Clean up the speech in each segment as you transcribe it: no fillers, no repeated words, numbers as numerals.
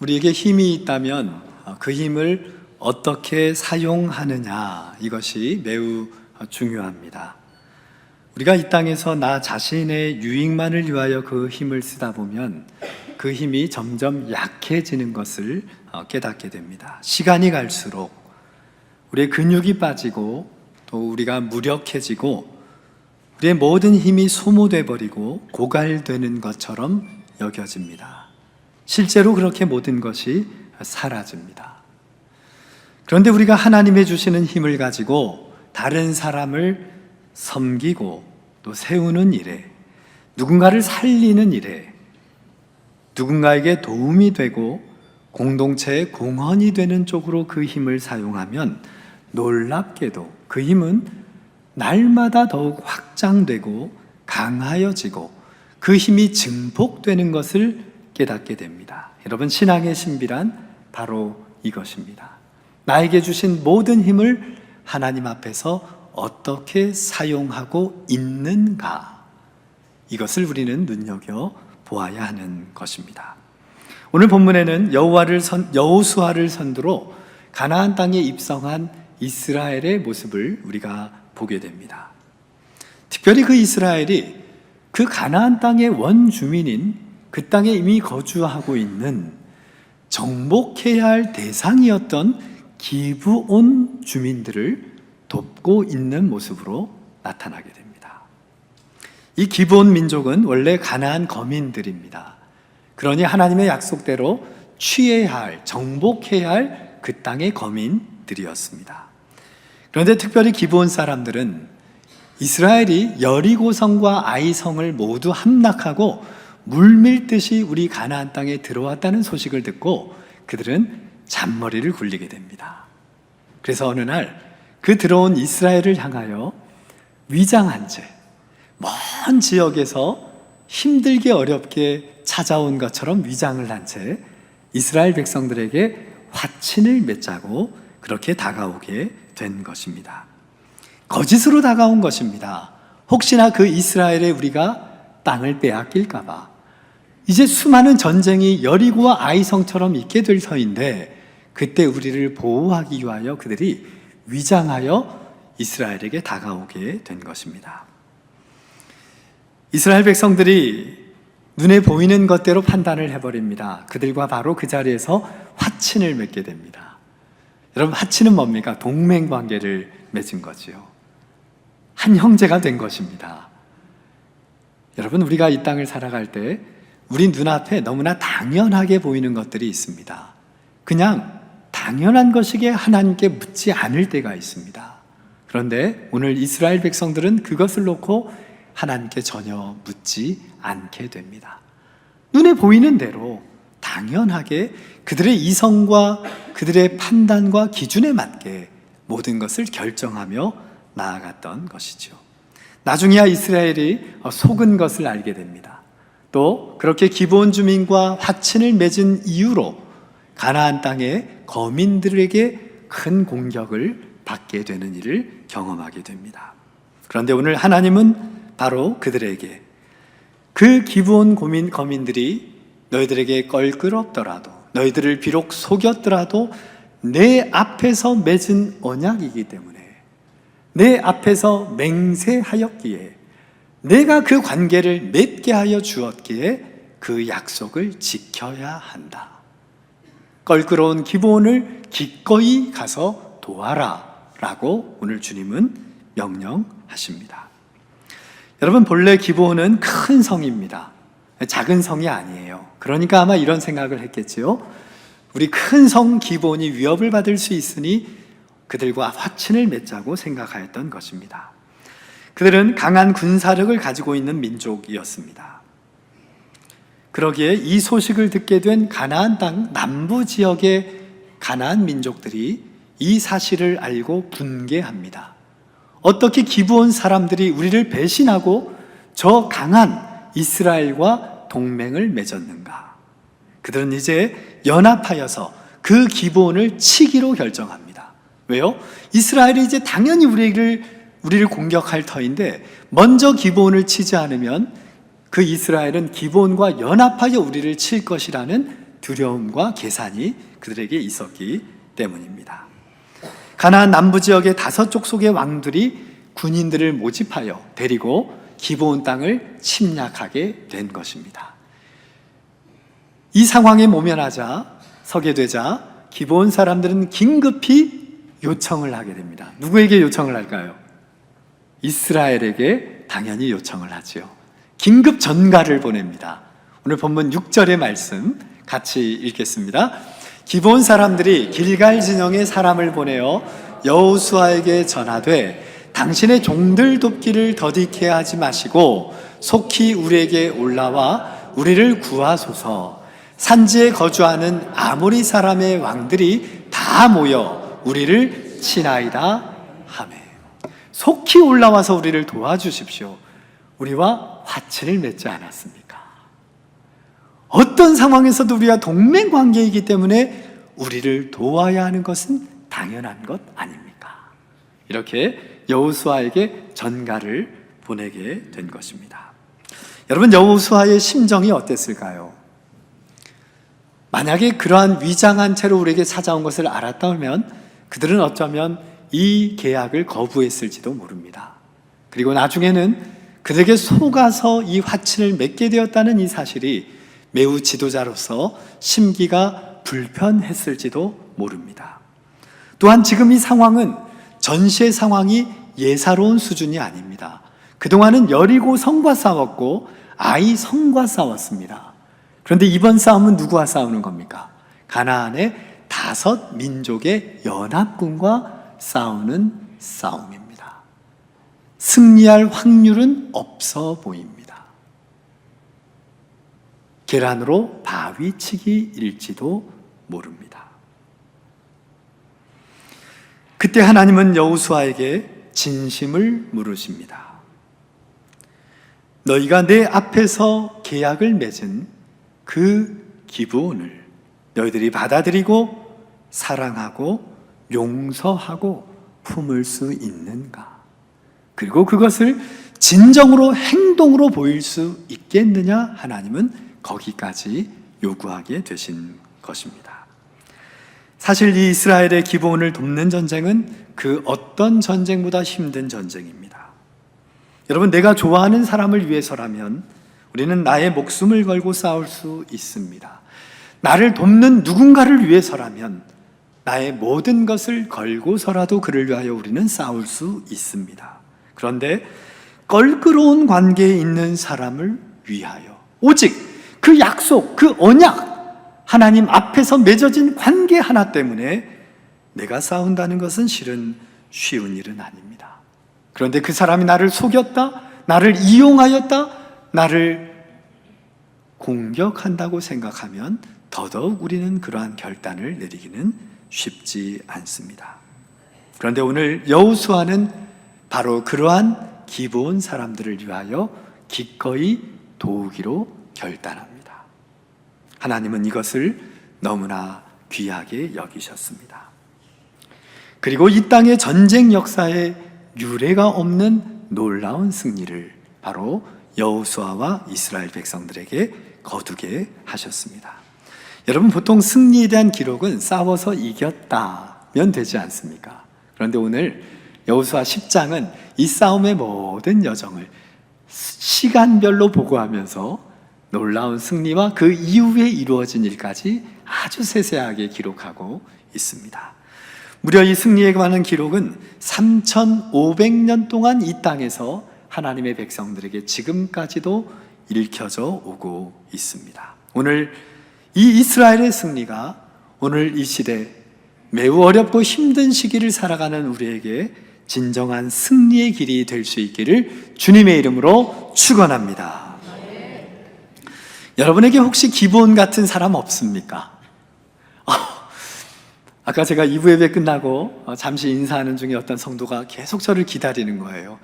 우리에게 힘이 있다면 그 힘을 어떻게 사용하느냐, 이것이 매우 중요합니다. 우리가 이 땅에서 나 자신의 유익만을 위하여 그 힘을 쓰다 보면 그 힘이 점점 약해지는 것을 깨닫게 됩니다. 시간이 갈수록 우리의 근육이 빠지고 또 우리가 무력해지고 우리의 모든 힘이 소모돼 버리고 고갈되는 것처럼 여겨집니다. 실제로 그렇게 모든 것이 사라집니다. 그런데 우리가 하나님의 주시는 힘을 가지고 다른 사람을 섬기고 또 세우는 일에, 누군가를 살리는 일에, 누군가에게 도움이 되고 공동체의 공헌이 되는 쪽으로 그 힘을 사용하면 놀랍게도 그 힘은 날마다 더욱 확장되고 강하여지고 그 힘이 증폭되는 것을 깨닫게 됩니다. 여러분, 신앙의 신비란 바로 이것입니다. 나에게 주신 모든 힘을 하나님 앞에서 어떻게 사용하고 있는가, 이것을 우리는 눈여겨 보아야 하는 것입니다. 오늘 본문에는 여호수아를 선두로 가나안 땅에 입성한 이스라엘의 모습을 우리가 보게 됩니다. 특별히 그 이스라엘이 그 가나안 땅의 원주민인, 그 땅에 이미 거주하고 있는 정복해야 할 대상이었던 기브온 주민들을 돕고 있는 모습으로 나타나게 됩니다. 이 기브온 민족은 원래 가나안 거민들입니다. 그러니 하나님의 약속대로 취해야 할, 정복해야 할 그 땅의 거민들이었습니다. 그런데 특별히 기브온 사람들은 이스라엘이 여리고성과 아이성을 모두 함락하고 물밀듯이 우리 가나안 땅에 들어왔다는 소식을 듣고 그들은 잔머리를 굴리게 됩니다. 그래서 어느 날 그 들어온 이스라엘을 향하여 위장한 채 먼 지역에서 힘들게 어렵게 찾아온 것처럼 위장을 한 채 이스라엘 백성들에게 화친을 맺자고 그렇게 다가오게 된 것입니다. 거짓으로 다가온 것입니다. 혹시나 그 이스라엘에 우리가 땅을 빼앗길까 봐, 이제 수많은 전쟁이 여리고와 아이성처럼 있게 될 터인데 그때 우리를 보호하기 위하여 그들이 위장하여 이스라엘에게 다가오게 된 것입니다. 이스라엘 백성들이 눈에 보이는 것대로 판단을 해버립니다. 그들과 바로 그 자리에서 화친을 맺게 됩니다. 여러분, 화친은 뭡니까? 동맹관계를 맺은 거지요. 한 형제가 된 것입니다. 여러분, 우리가 이 땅을 살아갈 때 우리 눈앞에 너무나 당연하게 보이는 것들이 있습니다. 그냥 당연한 것이기에 하나님께 묻지 않을 때가 있습니다. 그런데 오늘 이스라엘 백성들은 그것을 놓고 하나님께 전혀 묻지 않게 됩니다. 눈에 보이는 대로 당연하게 그들의 이성과 그들의 판단과 기준에 맞게 모든 것을 결정하며 나아갔던 것이죠. 나중에야 이스라엘이 속은 것을 알게 됩니다. 또 그렇게 기브온 주민과 화친을 맺은 이유로 가나안 땅의 거민들에게 큰 공격을 받게 되는 일을 경험하게 됩니다. 그런데 오늘 하나님은 바로 그들에게, 그 기브온 거민들이 너희들에게 껄끄럽더라도, 너희들을 비록 속였더라도 내 앞에서 맺은 언약이기 때문에, 내 앞에서 맹세하였기에, 내가 그 관계를 맺게 하여 주었기에 그 약속을 지켜야 한다. 껄끄러운 기브온을 기꺼이 가서 도와라 라고 오늘 주님은 명령하십니다. 여러분, 본래 기브온은 큰 성입니다. 작은 성이 아니에요. 그러니까 아마 이런 생각을 했겠지요. 우리 큰 성 기브온이 위협을 받을 수 있으니 그들과 화친을 맺자고 생각하였던 것입니다. 그들은 강한 군사력을 가지고 있는 민족이었습니다. 그러기에 이 소식을 듣게 된 가나안 땅 남부 지역의 가나안 민족들이 이 사실을 알고 분개합니다. 어떻게 기브온 사람들이 우리를 배신하고 저 강한 이스라엘과 동맹을 맺었는가? 그들은 이제 연합하여서 그 기브온을 치기로 결정합니다. 왜요? 이스라엘이 이제 당연히 우리를 공격할 터인데 먼저 기브온을 치지 않으면 그 이스라엘은 기브온과 연합하여 우리를 칠 것이라는 두려움과 계산이 그들에게 있었기 때문입니다. 가나안 남부 지역의 5족속의 왕들이 군인들을 모집하여 데리고 기브온 땅을 침략하게 된 것입니다. 이 상황에 모면하자 서게 되자 기브온 사람들은 긴급히 요청을 하게 됩니다. 누구에게 요청을 할까요? 이스라엘에게 당연히 요청을 하지요. 긴급 전가를 보냅니다. 오늘 본문 6절의 말씀 같이 읽겠습니다. 기브온 사람들이 길갈 진영에 사람을 보내어 여호수아에게 전하되 당신의 종들 돕기를 더디게 하지 마시고 속히 우리에게 올라와 우리를 구하소서. 산지에 거주하는 아모리 사람의 왕들이 다 모여 우리를 치나이다 하매. 속히 올라와서 우리를 도와주십시오. 우리와 화친을 맺지 않았습니까? 어떤 상황에서도 우리가 동맹 관계이기 때문에 우리를 도와야 하는 것은 당연한 것 아닙니까? 이렇게 여호수아에게 전가를 보내게 된 것입니다. 여러분, 여호수아의 심정이 어땠을까요? 만약에 그러한 위장한 채로 우리에게 찾아온 것을 알았다면 그들은 어쩌면 이 계약을 거부했을지도 모릅니다. 그리고 나중에는 그들에게 속아서 이 화친을 맺게 되었다는 이 사실이 매우 지도자로서 심기가 불편했을지도 모릅니다. 또한 지금 이 상황은 전시의 상황이 예사로운 수준이 아닙니다. 그동안은 여리고 성과 싸웠고 아이 성과 싸웠습니다. 그런데 이번 싸움은 누구와 싸우는 겁니까? 가나안의 5 민족의 연합군과 싸우는 싸움입니다. 승리할 확률은 없어 보입니다. 계란으로 바위치기일지도 모릅니다. 그때 하나님은 여호수아에게 진심을 물으십니다. 너희가 내 앞에서 계약을 맺은 그 기브온을 너희들이 받아들이고 사랑하고 용서하고 품을 수 있는가? 그리고 그것을 진정으로 행동으로 보일 수 있겠느냐? 하나님은 거기까지 요구하게 되신 것입니다. 사실 이 이스라엘의 기브온을 돕는 전쟁은 그 어떤 전쟁보다 힘든 전쟁입니다. 여러분, 내가 좋아하는 사람을 위해서라면 우리는 나의 목숨을 걸고 싸울 수 있습니다. 나를 돕는 누군가를 위해서라면 나의 모든 것을 걸고서라도 그를 위하여 우리는 싸울 수 있습니다. 그런데 껄끄러운 관계에 있는 사람을 위하여 오직 그 약속, 그 언약, 하나님 앞에서 맺어진 관계 하나 때문에 내가 싸운다는 것은 실은 쉬운 일은 아닙니다. 그런데 그 사람이 나를 속였다, 나를 이용하였다, 나를 공격한다고 생각하면 더더욱 우리는 그러한 결단을 내리기는 쉽지 않습니다. 그런데 오늘 여호수아는 바로 그러한 기브온 사람들을 위하여 기꺼이 도우기로 결단합니다. 하나님은 이것을 너무나 귀하게 여기셨습니다. 그리고 이 땅의 전쟁 역사에 유례가 없는 놀라운 승리를 바로 여호수아와 이스라엘 백성들에게 거두게 하셨습니다. 여러분, 보통 승리에 대한 기록은 싸워서 이겼다면 되지 않습니까? 그런데 오늘 여호수아 10장은 이 싸움의 모든 여정을 시간별로 보고하면서 놀라운 승리와 그 이후에 이루어진 일까지 아주 세세하게 기록하고 있습니다. 무려 이 승리에 관한 기록은 3,500년 동안 이 땅에서 하나님의 백성들에게 지금까지도 읽혀져 오고 있습니다. 오늘 이 이스라엘의 승리가 오늘 이 시대 매우 어렵고 힘든 시기를 살아가는 우리에게 진정한 승리의 길이 될 수 있기를 주님의 이름으로 축원합니다. 여러분에게 혹시 기브온 같은 사람 없습니까? 아까 제가 2부 예배 끝나고 잠시 인사하는 중에 어떤 성도가 계속 저를 기다리는 거예요.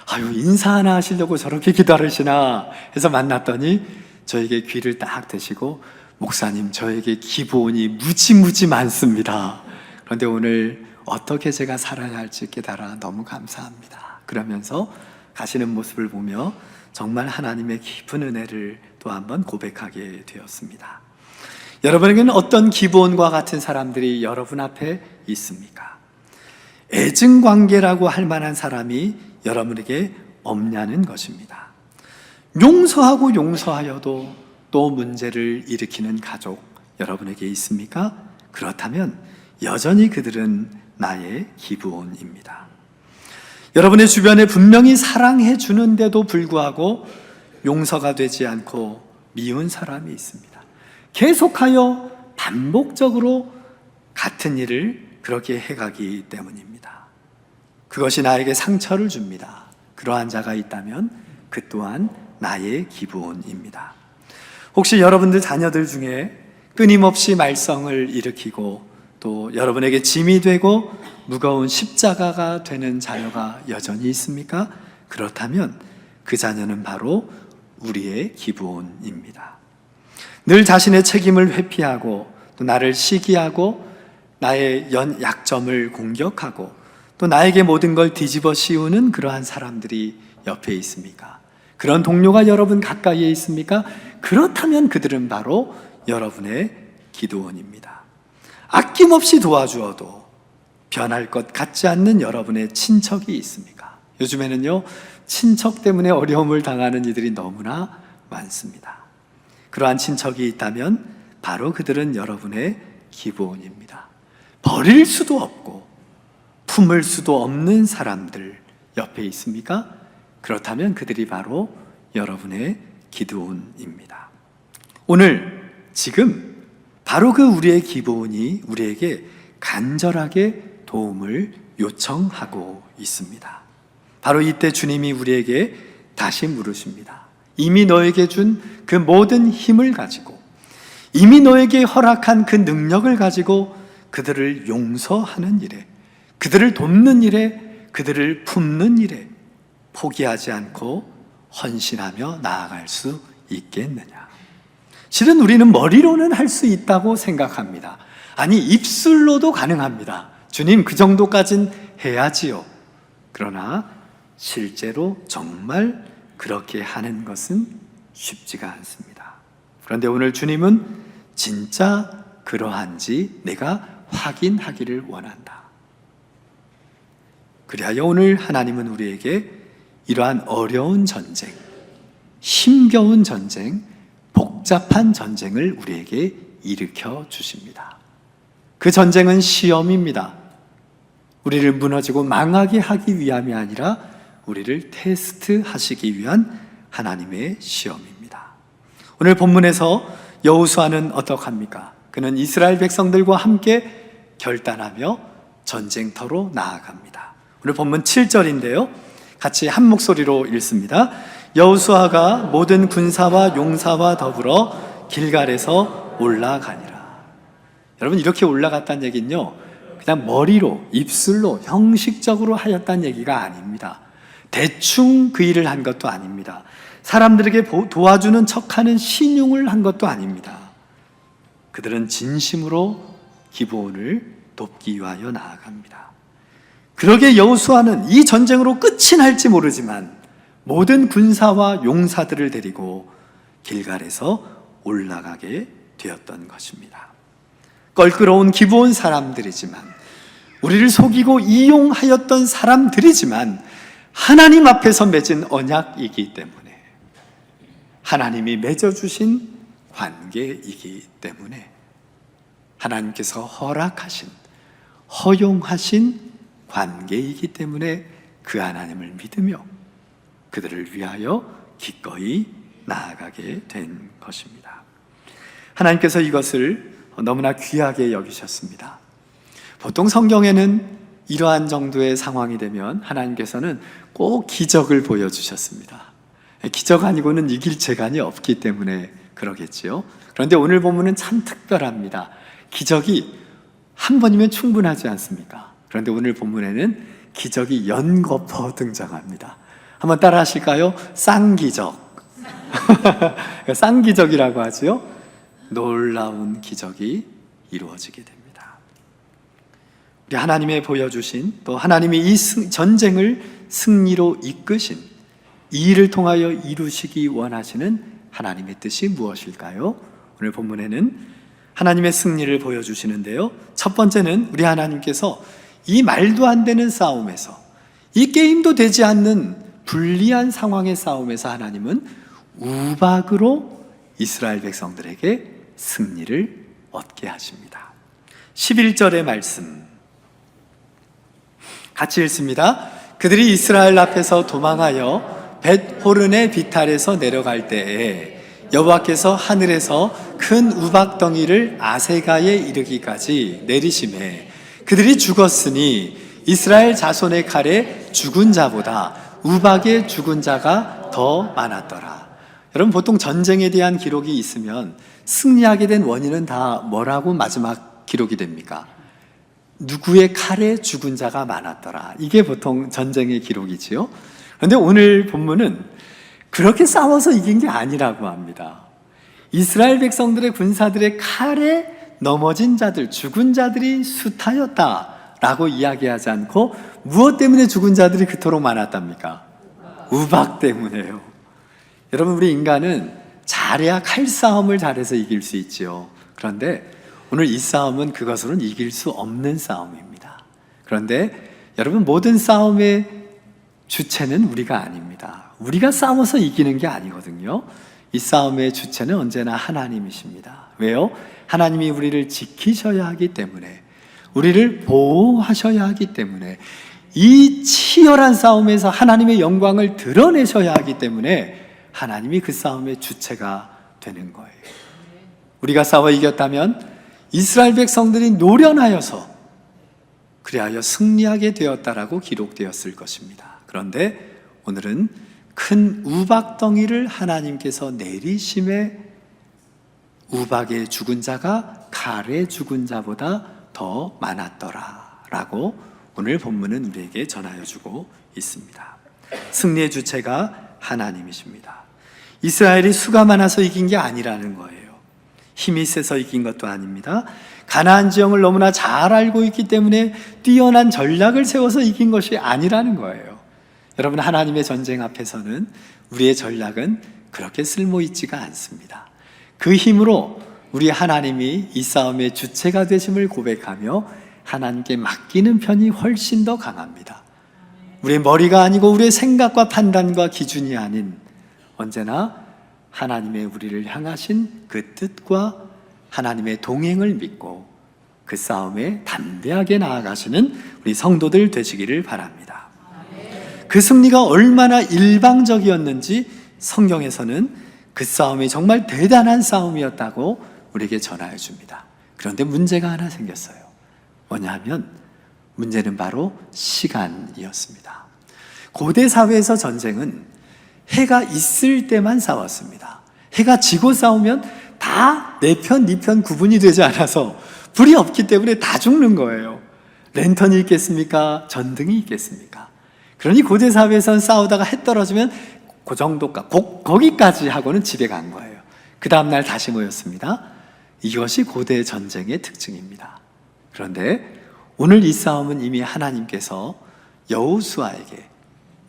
아유, 인사 하나 하시려고 저렇게 기다리시나 해서 만났더니 저에게 귀를 딱 대시고, 목사님, 저에게 기브온이 무지무지 많습니다. 그런데 오늘 어떻게 제가 살아야 할지 깨달아 너무 감사합니다. 그러면서 가시는 모습을 보며 정말 하나님의 깊은 은혜를 또 한번 고백하게 되었습니다. 여러분에게는 어떤 기브온과 같은 사람들이 여러분 앞에 있습니까? 애증관계라고 할 만한 사람이 여러분에게 없냐는 것입니다. 용서하고 용서하여도 또 문제를 일으키는 가족 여러분에게 있습니까? 그렇다면 여전히 그들은 나의 기브온입니다. 여러분의 주변에 분명히 사랑해 주는데도 불구하고 용서가 되지 않고 미운 사람이 있습니다. 계속하여 반복적으로 같은 일을 그렇게 해가기 때문입니다. 그것이 나에게 상처를 줍니다. 그러한 자가 있다면 그 또한 나의 기브온입니다. 혹시 여러분들 자녀들 중에 끊임없이 말썽을 일으키고 또 여러분에게 짐이 되고 무거운 십자가가 되는 자녀가 여전히 있습니까? 그렇다면 그 자녀는 바로 우리의 기브온입니다. 늘 자신의 책임을 회피하고 또 나를 시기하고 나의 약점을 공격하고 또 나에게 모든 걸 뒤집어 씌우는 그러한 사람들이 옆에 있습니까? 그런 동료가 여러분 가까이에 있습니까? 그렇다면 그들은 바로 여러분의 기드온입니다. 아낌없이 도와주어도 변할 것 같지 않는 여러분의 친척이 있습니까? 요즘에는요, 친척 때문에 어려움을 당하는 이들이 너무나 많습니다. 그러한 친척이 있다면 바로 그들은 여러분의 기브온입니다. 버릴 수도 없고 품을 수도 없는 사람들 옆에 있습니까? 그렇다면 그들이 바로 여러분의 기드온입니다. 오늘 지금 바로 그 우리의 기브온이 우리에게 간절하게 도움을 요청하고 있습니다. 바로 이때 주님이 우리에게 다시 물으십니다. 이미 너에게 준 그 모든 힘을 가지고 이미 너에게 허락한 그 능력을 가지고 그들을 용서하는 일에, 그들을 돕는 일에, 그들을 품는 일에 포기하지 않고 헌신하며 나아갈 수 있겠느냐? 실은 우리는 머리로는 할 수 있다고 생각합니다. 아니, 입술로도 가능합니다. 주님, 그 정도까진 해야지요. 그러나 실제로 정말 그렇게 하는 것은 쉽지가 않습니다. 그런데 오늘 주님은 진짜 그러한지 내가 확인하기를 원한다. 그리하여 오늘 하나님은 우리에게 이러한 어려운 전쟁, 힘겨운 전쟁, 복잡한 전쟁을 우리에게 일으켜 주십니다. 그 전쟁은 시험입니다. 우리를 무너지고 망하게 하기 위함이 아니라 우리를 테스트하시기 위한 하나님의 시험입니다. 오늘 본문에서 여호수아는 어떡합니까? 그는 이스라엘 백성들과 함께 결단하며 전쟁터로 나아갑니다. 오늘 본문 7절인데요. 같이 한 목소리로 읽습니다. 여호수아가 모든 군사와 용사와 더불어 길갈에서 올라가니라. 여러분, 이렇게 올라갔다는 얘기는요, 그냥 머리로, 입술로, 형식적으로 하였다는 얘기가 아닙니다. 대충 그 일을 한 것도 아닙니다. 사람들에게 도와주는 척하는 신용을 한 것도 아닙니다. 그들은 진심으로 기브온을 돕기 위하여 나아갑니다. 그러게 여호수아는 이 전쟁으로 끝이 날지 모르지만 모든 군사와 용사들을 데리고 길갈에서 올라가게 되었던 것입니다. 껄끄러운 기브온 사람들이지만, 우리를 속이고 이용하였던 사람들이지만 하나님 앞에서 맺은 언약이기 때문에, 하나님이 맺어주신 관계이기 때문에, 하나님께서 허락하신, 허용하신 관계이기 때문에 그 하나님을 믿으며 그들을 위하여 기꺼이 나아가게 된 것입니다. 하나님께서 이것을 너무나 귀하게 여기셨습니다. 보통 성경에는 이러한 정도의 상황이 되면 하나님께서는 꼭 기적을 보여주셨습니다. 기적 아니고는 이길 재간이 없기 때문에 그러겠지요. 그런데 오늘 본문은 참 특별합니다. 기적이 한 번이면 충분하지 않습니까? 그런데 오늘 본문에는 기적이 연거푸 등장합니다. 한번 따라 하실까요? 쌍기적. 쌍기적이라고 하죠. 놀라운 기적이 이루어지게 됩니다. 우리 하나님의 보여주신, 또 하나님이 이 전쟁을 승리로 이끄신, 이 일을 통하여 이루시기 원하시는 하나님의 뜻이 무엇일까요? 오늘 본문에는 하나님의 승리를 보여주시는데요. 첫 번째는 우리 하나님께서 이 말도 안 되는 싸움에서, 이 게임도 되지 않는 불리한 상황의 싸움에서 하나님은 우박으로 이스라엘 백성들에게 승리를 얻게 하십니다. 11절의 말씀 같이 읽습니다. 그들이 이스라엘 앞에서 도망하여 벳호른의 비탈에서 내려갈 때에 여호와께서 하늘에서 큰 우박덩이를 아세가에 이르기까지 내리심에 그들이 죽었으니 이스라엘 자손의 칼에 죽은 자보다 우박에 죽은 자가 더 많았더라. 여러분, 보통 전쟁에 대한 기록이 있으면 승리하게 된 원인은 다 뭐라고 마지막 기록이 됩니까? 누구의 칼에 죽은 자가 많았더라. 이게 보통 전쟁의 기록이지요. 그런데 오늘 본문은 그렇게 싸워서 이긴 게 아니라고 합니다. 이스라엘 백성들의 군사들의 칼에 넘어진 자들, 죽은 자들이 숫하였다라고 이야기하지 않고 무엇 때문에 죽은 자들이 그토록 많았답니까? 우박 때문에요. 여러분, 우리 인간은 잘해야 칼싸움을 잘해서 이길 수 있지요. 그런데 오늘 이 싸움은 그것으로는 이길 수 없는 싸움입니다. 그런데 여러분, 모든 싸움의 주체는 우리가 아닙니다. 우리가 싸워서 이기는 게 아니거든요. 이 싸움의 주체는 언제나 하나님이십니다. 왜요? 하나님이 우리를 지키셔야 하기 때문에, 우리를 보호하셔야 하기 때문에, 이 치열한 싸움에서 하나님의 영광을 드러내셔야 하기 때문에 하나님이 그 싸움의 주체가 되는 거예요. 우리가 싸워 이겼다면 이스라엘 백성들이 노련하여서 그리하여 승리하게 되었다라고 기록되었을 것입니다. 그런데 오늘은 큰 우박덩이를 하나님께서 내리심에 우박에 죽은 자가 칼에 죽은 자보다 더 많았더라 라고 오늘 본문은 우리에게 전하여 주고 있습니다. 승리의 주체가 하나님이십니다. 이스라엘이 수가 많아서 이긴 게 아니라는 거예요. 힘이 세서 이긴 것도 아닙니다. 가나안 지형을 너무나 잘 알고 있기 때문에 뛰어난 전략을 세워서 이긴 것이 아니라는 거예요. 여러분, 하나님의 전쟁 앞에서는 우리의 전략은 그렇게 쓸모있지가 않습니다. 그 힘으로 우리 하나님이 이 싸움의 주체가 되심을 고백하며 하나님께 맡기는 편이 훨씬 더 강합니다. 우리의 머리가 아니고 우리의 생각과 판단과 기준이 아닌 언제나 하나님의 우리를 향하신 그 뜻과 하나님의 동행을 믿고 그 싸움에 담대하게 나아가시는 우리 성도들 되시기를 바랍니다. 그 승리가 얼마나 일방적이었는지 성경에서는 그 싸움이 정말 대단한 싸움이었다고 우리에게 전하여 줍니다. 그런데 문제가 하나 생겼어요. 뭐냐 하면 문제는 바로 시간이었습니다. 고대 사회에서 전쟁은 해가 있을 때만 싸웠습니다. 해가 지고 싸우면 다 내 편, 네 편 구분이 되지 않아서 불이 없기 때문에 다 죽는 거예요. 랜턴이 있겠습니까? 전등이 있겠습니까? 그러니 고대 사회에서는 싸우다가 해 떨어지면 그 정도까 거기까지 하고는 집에 간 거예요. 그 다음날 다시 모였습니다. 이것이 고대 전쟁의 특징입니다. 그런데 오늘 이 싸움은 이미 하나님께서 여호수아에게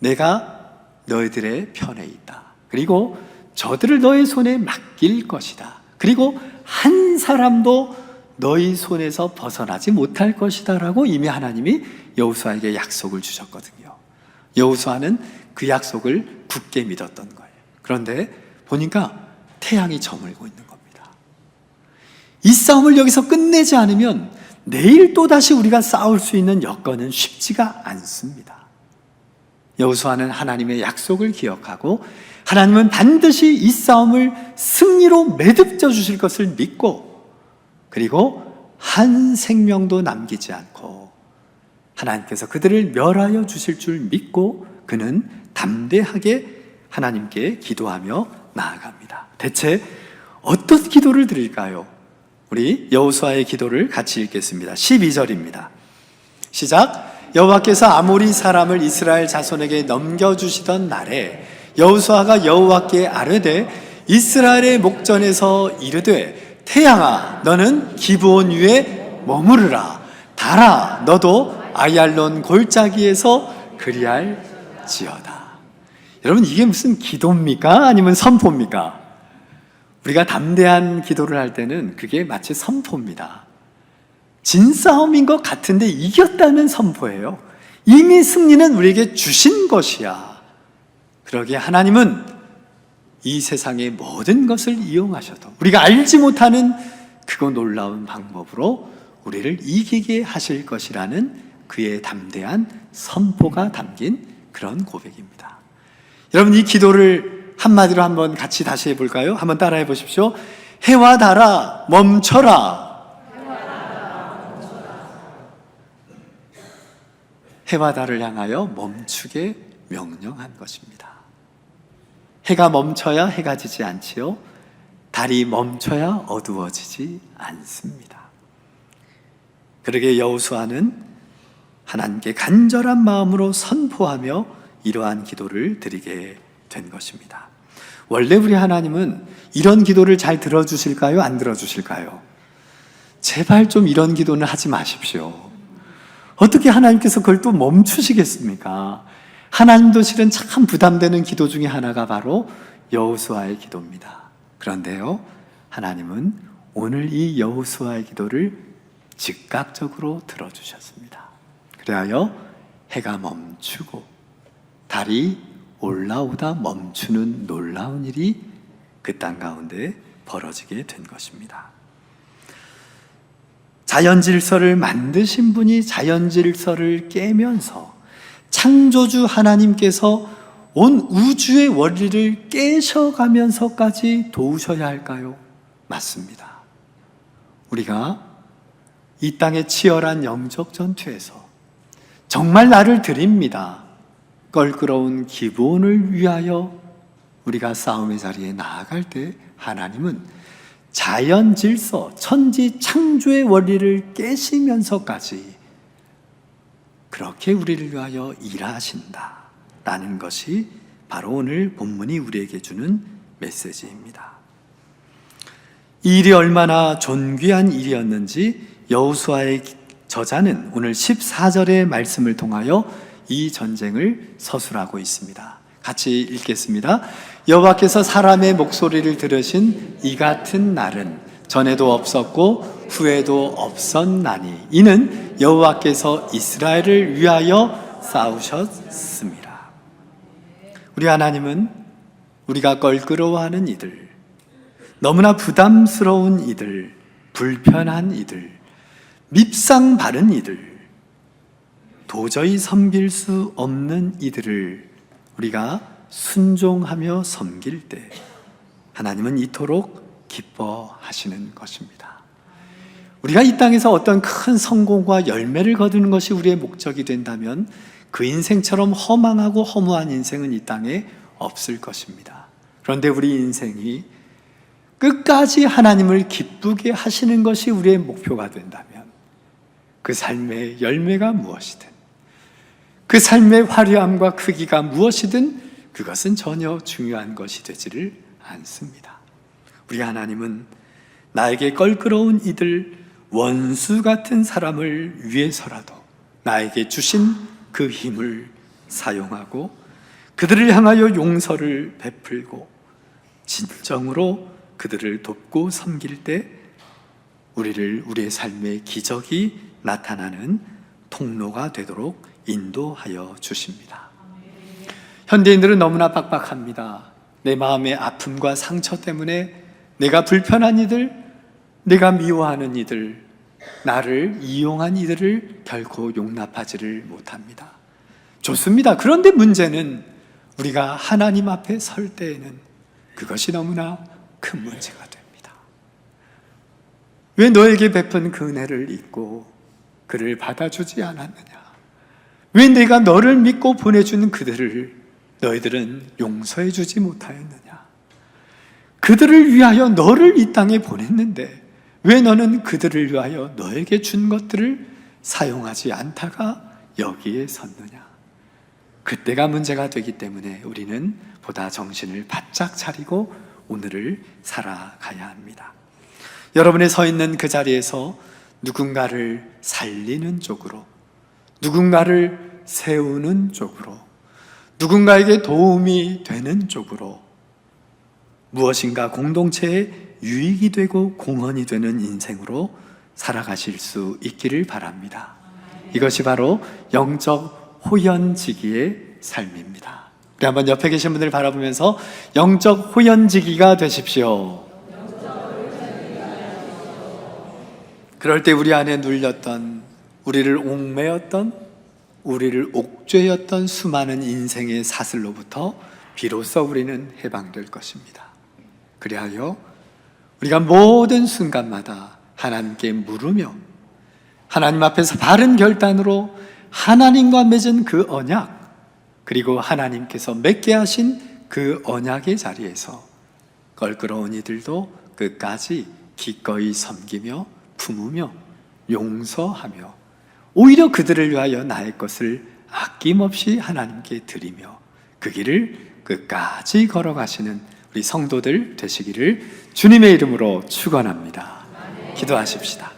내가 너희들의 편에 있다. 그리고 저들을 너희 손에 맡길 것이다. 그리고 한 사람도 너희 손에서 벗어나지 못할 것이다 라고 이미 하나님이 여호수아에게 약속을 주셨거든요. 여호수아는 그 약속을 굳게 믿었던 거예요. 그런데 보니까 태양이 저물고 있는 겁니다. 이 싸움을 여기서 끝내지 않으면 내일 또다시 우리가 싸울 수 있는 여건은 쉽지가 않습니다. 여호수아는 하나님의 약속을 기억하고 하나님은 반드시 이 싸움을 승리로 매듭져 주실 것을 믿고 그리고 한 생명도 남기지 않고 하나님께서 그들을 멸하여 주실 줄 믿고 그는 담대하게 하나님께 기도하며 나아갑니다. 대체 어떤 기도를 드릴까요? 우리 여호수아의 기도를 같이 읽겠습니다. 12절입니다. 시작. 여호와께서 아모리 사람을 이스라엘 자손에게 넘겨주시던 날에 여호수아가 여호와께 아뢰되 이스라엘의 목전에서 이르되 태양아 너는 기브온 위에 머무르라 달아 너도 아얄론 골짜기에서 그리할지어다. 여러분, 이게 무슨 기도입니까? 아니면 선포입니까? 우리가 담대한 기도를 할 때는 그게 마치 선포입니다. 진싸움인 것 같은데 이겼다는 선포예요. 이미 승리는 우리에게 주신 것이야. 그러기에 하나님은 이 세상의 모든 것을 이용하셔도 우리가 알지 못하는 그거 놀라운 방법으로 우리를 이기게 하실 것이라는 그의 담대한 선포가 담긴 그런 고백입니다. 여러분, 이 기도를 한마디로 한번 같이 다시 해볼까요? 한번 따라해 보십시오. 해와 달아 멈춰라. 해와 달을 향하여 멈추게 명령한 것입니다. 해가 멈춰야 해가 지지 않지요. 달이 멈춰야 어두워지지 않습니다. 그러게 여호수아는 하나님께 간절한 마음으로 선포하며 이러한 기도를 드리게 된 것입니다. 원래 우리 하나님은 이런 기도를 잘 들어주실까요? 안 들어주실까요? 제발 좀 이런 기도는 하지 마십시오. 어떻게 하나님께서 그걸 또 멈추시겠습니까? 하나님도 실은 참 부담되는 기도 중에 하나가 바로 여호수아의 기도입니다. 그런데요, 하나님은 오늘 이 여호수아의 기도를 즉각적으로 들어주셨습니다. 그리하여 해가 멈추고 달이 올라오다 멈추는 놀라운 일이 그 땅 가운데 벌어지게 된 것입니다. 자연질서를 만드신 분이 자연질서를 깨면서 창조주 하나님께서 온 우주의 원리를 깨셔가면서까지 도우셔야 할까요? 맞습니다. 우리가 이 땅의 치열한 영적 전투에서 정말 나를 드립니다. 껄끄러운 기본을 위하여 우리가 싸움의 자리에 나아갈 때 하나님은 자연 질서, 천지 창조의 원리를 깨시면서까지 그렇게 우리를 위하여 일하신다라는 것이 바로 오늘 본문이 우리에게 주는 메시지입니다. 이 일이 얼마나 존귀한 일이었는지 여호수아의 저자는 오늘 14절의 말씀을 통하여 이 전쟁을 서술하고 있습니다. 같이 읽겠습니다. 여호와께서 사람의 목소리를 들으신 이 같은 날은 전에도 없었고 후에도 없었나니 이는 여호와께서 이스라엘을 위하여 싸우셨습니다. 우리 하나님은 우리가 껄끄러워하는 이들, 너무나 부담스러운 이들, 불편한 이들, 밉상 바른 이들, 도저히 섬길 수 없는 이들을 우리가 순종하며 섬길 때 하나님은 이토록 기뻐하시는 것입니다. 우리가 이 땅에서 어떤 큰 성공과 열매를 거두는 것이 우리의 목적이 된다면 그 인생처럼 허망하고 허무한 인생은 이 땅에 없을 것입니다. 그런데 우리 인생이 끝까지 하나님을 기쁘게 하시는 것이 우리의 목표가 된다면 그 삶의 열매가 무엇이든, 그 삶의 화려함과 크기가 무엇이든 그것은 전혀 중요한 것이 되지를 않습니다. 우리 하나님은 나에게 껄끄러운 이들, 원수 같은 사람을 위해서라도 나에게 주신 그 힘을 사용하고 그들을 향하여 용서를 베풀고 진정으로 그들을 돕고 섬길 때 우리의 삶의 기적이 나타나는 통로가 되도록 인도하여 주십니다. 현대인들은 너무나 빡빡합니다. 내 마음의 아픔과 상처 때문에 내가 불편한 이들, 내가 미워하는 이들, 나를 이용한 이들을 결코 용납하지를 못합니다. 좋습니다. 그런데 문제는 우리가 하나님 앞에 설 때에는 그것이 너무나 큰 문제가 됩니다. 왜 너에게 베푼 그 은혜를 잊고 그를 받아주지 않았느냐? 왜 내가 너를 믿고 보내준 그들을 너희들은 용서해 주지 못하였느냐? 그들을 위하여 너를 이 땅에 보냈는데 왜 너는 그들을 위하여 너에게 준 것들을 사용하지 않다가 여기에 섰느냐? 그때가 문제가 되기 때문에 우리는 보다 정신을 바짝 차리고 오늘을 살아가야 합니다. 여러분이 서 있는 그 자리에서 누군가를 살리는 쪽으로, 누군가를 세우는 쪽으로, 누군가에게 도움이 되는 쪽으로 무엇인가 공동체에 유익이 되고 공헌이 되는 인생으로 살아가실 수 있기를 바랍니다. 이것이 바로 영적 호연지기의 삶입니다. 우리 한번 옆에 계신 분들 바라보면서 영적 호연지기가 되십시오. 그럴 때 우리 안에 눌렸던, 우리를 옥매였던, 우리를 옥죄였던 수많은 인생의 사슬로부터 비로소 우리는 해방될 것입니다. 그리하여 우리가 모든 순간마다 하나님께 물으며 하나님 앞에서 바른 결단으로 하나님과 맺은 그 언약, 그리고 하나님께서 맺게 하신 그 언약의 자리에서 껄끄러운 이들도 끝까지 기꺼이 섬기며 품으며 용서하며 오히려 그들을 위하여 나의 것을 아낌없이 하나님께 드리며 그 길을 끝까지 걸어가시는 우리 성도들 되시기를 주님의 이름으로 축원합니다. 기도하십시다.